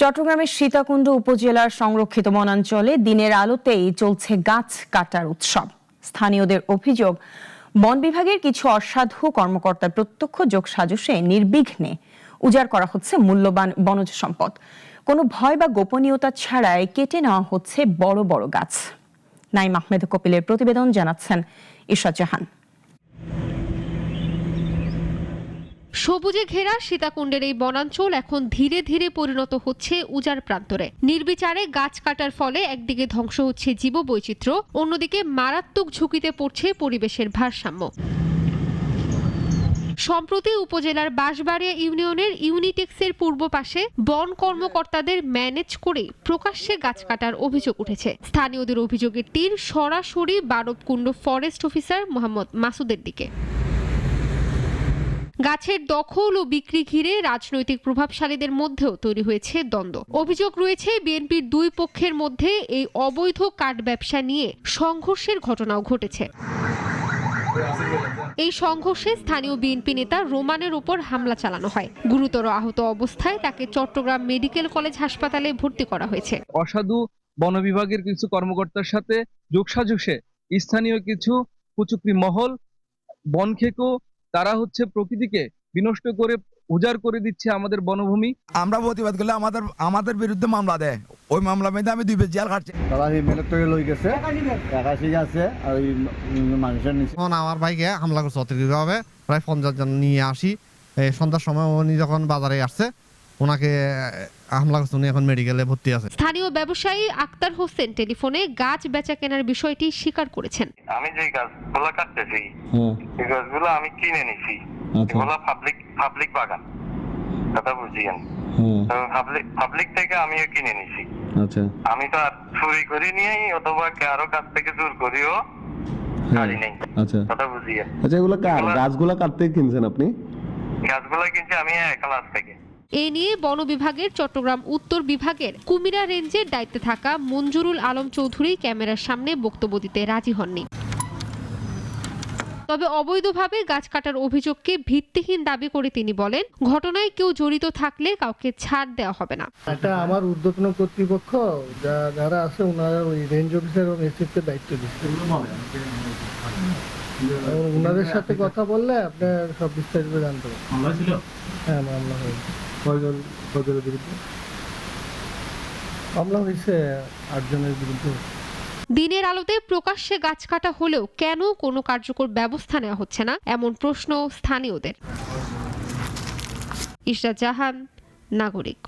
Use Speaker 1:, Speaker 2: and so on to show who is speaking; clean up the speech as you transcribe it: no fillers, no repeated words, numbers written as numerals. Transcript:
Speaker 1: চট্টগ্রামের সীতাকুণ্ড উপজেলার সংরক্ষিত বনাঞ্চলে দিনের আলোতেই চলছে গাছ কাটার উৎসব। স্থানীয়দের অভিযোগ, বন বিভাগের কিছু অসাধু কর্মকর্তার প্রত্যক্ষ যোগসাজশে নির্বিঘ্নে উজাড় করা হচ্ছে মূল্যবান বনজ সম্পদ। কোনো ভয় বা গোপনীয়তা ছাড়াই কেটে নেওয়া হচ্ছে বড় বড় গাছ। নাইম আহমেদ কপিলের প্রতিবেদন, জানাচ্ছেন ইশরাত জাহান।
Speaker 2: সবুজে ঘেরা সীতাকুণ্ডের এই বনাঞ্চল এখন ধীরে ধীরে পরিণত হচ্ছে উজাড় প্রান্তরে। নির্বিচারে গাছ কাটার ফলে একদিকে ধ্বংস হচ্ছে জীববৈচিত্র্য, অন্যদিকে মারাত্মক ঝুঁকিতে পড়ছে পরিবেশের ভারসাম্য। সম্প্রতি উপজেলার বাঁশবাড়িয়া ইউনিয়নের ইউনিটেক্সের পূর্ব পাশে বন কর্মকর্তাদের ম্যানেজ করে প্রকাশ্যে গাছ কাটার অভিযোগ উঠেছে। স্থানীয়দের অভিযোগের তীর সরাসরি বারবকুণ্ড ফরেস্ট অফিসার মোহাম্মদ মাসুদের দিকে। গাছের দখল ও বিক্রি ঘিরে রাজনৈতিক প্রভাবশালীদের মধ্যেও তৈরি হয়েছে দ্বন্দ্ব। অভিযোগ রয়েছে বিএনপির দুই পক্ষের মধ্যে এই অবৈধ কাঠ ব্যবসা নিয়ে সংঘর্ষের ঘটনাও ঘটেছে। এই সংঘর্ষে স্থানীয় বিএনপি নেতা রোমানের উপর হামলা চালানো হয়। গুরুতর আহত অবস্থায় তাকে চট্টগ্রাম মেডিকেল কলেজ হাসপাতালে ভর্তি করা হয়েছে।
Speaker 3: অসাধু বন বিভাগের কিছু কর্মকর্তার সাথে যোগসাজশে স্থানীয় কিছু কুচক্রী মহল বন খেকো তারা প্রকৃতিকে বিনষ্ট করে উজাড় করে দিচ্ছে আমাদের বনভূমি।
Speaker 4: আমরা প্রতিবাদ করলে আমাদের বিরুদ্ধে মামলা দেয়। ওই মামলা মেয়েদের আমি 2 বছর জেল খাটছি।
Speaker 5: তারা মিলিটারি লই গেছে, একাশি আছে আর ওই মানুষের নিচে
Speaker 6: আমার ভাইকে হামলা করছে অতিরিক্তভাবে। প্রায় 50 জন নিয়ে আসি। সন্ধ্যার সময় উনি যখন বাজারে আসছে ওনাকে হামলা করছে, উনি এখন মেডিকেলে ভর্তি আছে।
Speaker 2: স্থানীয় ব্যবসায়ী আক্তার হোসেন টেলিফোনে গাছ বেচা কেনার বিষয়টি স্বীকার করেছেন।
Speaker 7: আমি যে গাছগুলো কাটতেছি এই গাছগুলো আমি কিনে নিছি, এগুলো পাবলিক বাগান, কথা বুঝিয়েন। পাবলিক থেকে আমিও কিনে নিছি। আমি তো আর চুরি করে নিয়েই অথবা কারো কাছ থেকে চুর করিও কাটি নেই, কথা বুঝিয়েন।
Speaker 8: এগুলো কার গাছগুলো কাটতে কিনছেন আপনি?
Speaker 7: গাছগুলো কিনছি আমি ক্লাস থেকে।
Speaker 2: এ নিয়ে বন বিভাগের চট্টগ্রাম উত্তর বিভাগের কুমিরা রেঞ্জের দায়িত্বে থাকা মঞ্জুরুল আলম চৌধুরী ক্যামেরার সামনে বক্তব্য দিতে রাজি হননি। তবে অবৈধভাবে গাছ কাটার অভিযোগকে ভিত্তিহীন দাবি করে তিনি বলেন, ঘটনায় কেউ জড়িত থাকলে কাউকে ছাড় দেওয়া হবে না।
Speaker 9: এটা আমার ঊর্ধ্বতন কর্তৃপক্ষ যারা আছে ওনারা ওই রেঞ্জ অফিসার এবং এসিপকে দায়িত্ব দিচ্ছে। ওনাদের সাথে কথা বললে আপনার সব বিস্তারিত জানতে পারবেন। মামলা ছিল? হ্যাঁ, মামলা হয়েছে। কয়জনের বিরুদ্ধে মামলা হয়েছে? 8 জনের বিরুদ্ধে।
Speaker 2: দিনের আলোতে প্রকাশ্যে গাছ কাটা হলেও কেন কোনো কার্যকর ব্যবস্থা নেওয়া হচ্ছে না, এমন প্রশ্ন স্থানীয়দের। ইশরাত জাহান, নাগরিক।